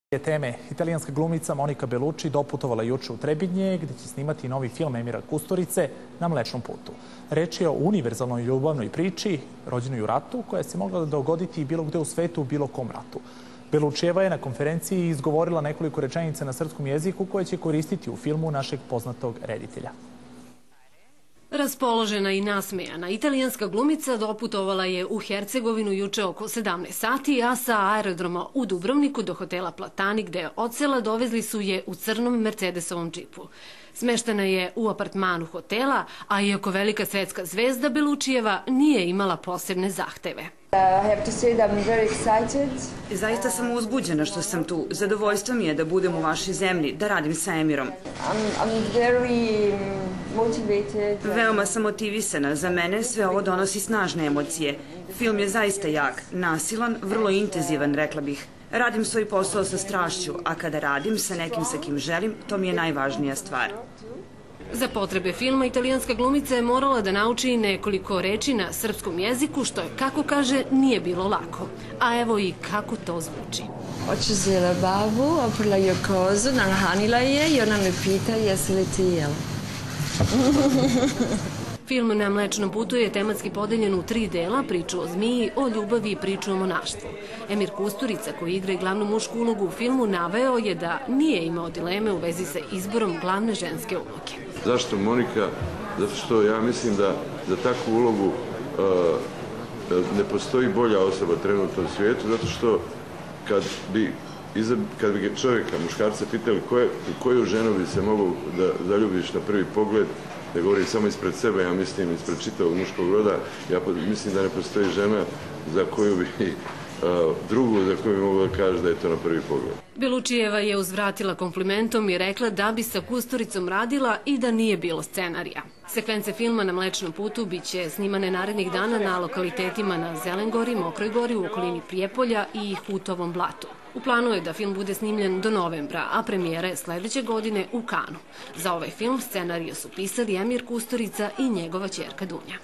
Teme. Italijanska glumica Monica Bellucci doputovala juče u Trebinje, gde će snimati novi film Emira Kusturice Na mlečnom putu. Reč je o univerzalnoj ljubavnoj priči, rođenoj u ratu, koja se mogla dogoditi bilo gde u svetu, u bilo kom ratu. Belluccijeva je na konferenciji izgovorila nekoliko rečenica na srpskom jeziku koje će koristiti u filmu našeg poznatog reditelja. Raspoložena i nasmejana, italijanska glumica doputovala je u Hercegovinu juče oko 17 sati, a sa aerodroma u Dubrovniku do hotela Platani, gde od sela dovezli su je u crnom Mercedesovom džipu. Smeštena je u apartmanu hotela, a iako velika svetska zvezda, Belluccijeva nije imala posebne zahteve. Zaista sam uzbuđena što sam tu. Zadovoljstvo mi je da budem u vašoj zemlji, da radim sa Emirom. Veoma sam motivisana. Za mene sve ovo donosi snažne emocije. Film je zaista jak, nasilan, vrlo intenzivan, rekla bih. Radim svoj posao sa strašću, a kada radim sa nekim sa kim želim, to mi je najvažnija stvar. Za potrebe filma italijanska glumica je morala da nauči nekoliko reči na srpskom jeziku, što je, kako kaže, nije bilo lako. A evo i kako to zvuči. Očuzela babu, oprla joj kozu, nahranila je i ona me pita jesi li ti jela. Film Na mlečnom putu je tematski podeljen u 3 dela, priču o zmiji, o ljubavi i priču o monaštvu. Emir Kusturica, koji igra i glavnu mušku ulogu u filmu, naveo je da nije imao dileme u vezi sa izborom glavne ženske uloge. Zašto Monika? Zato što ja mislim da za takvu ulogu ne postoji bolja osoba trenutno u svijetu, zato što kad bi čovjeka, muškarca, pitali koju ženu bi se mogao da zaljubiš na prvi pogled, ne govorim samo ispred sebe, ja mislim ispred čitavog muškog roda, ja mislim da ne postoji žena za koju bi drugu za koju bi mogla da kaže da je to na prvi pogled. Belluccijeva je uzvratila komplimentom i rekla da bi sa Kusturicom radila i da nije bilo scenarija. Sekvence filma Na mlečnom putu biće snimane narednih dana na lokalitetima na Zelengori, Mokroj gori, u okolini Prijepolja i Hutovom blatu. U planu je da film bude snimljen do novembra, a premijera je sledeće godine u Kanu. Za ovaj film scenariju su pisali Emir Kusturica i njegova ćerka Dunja.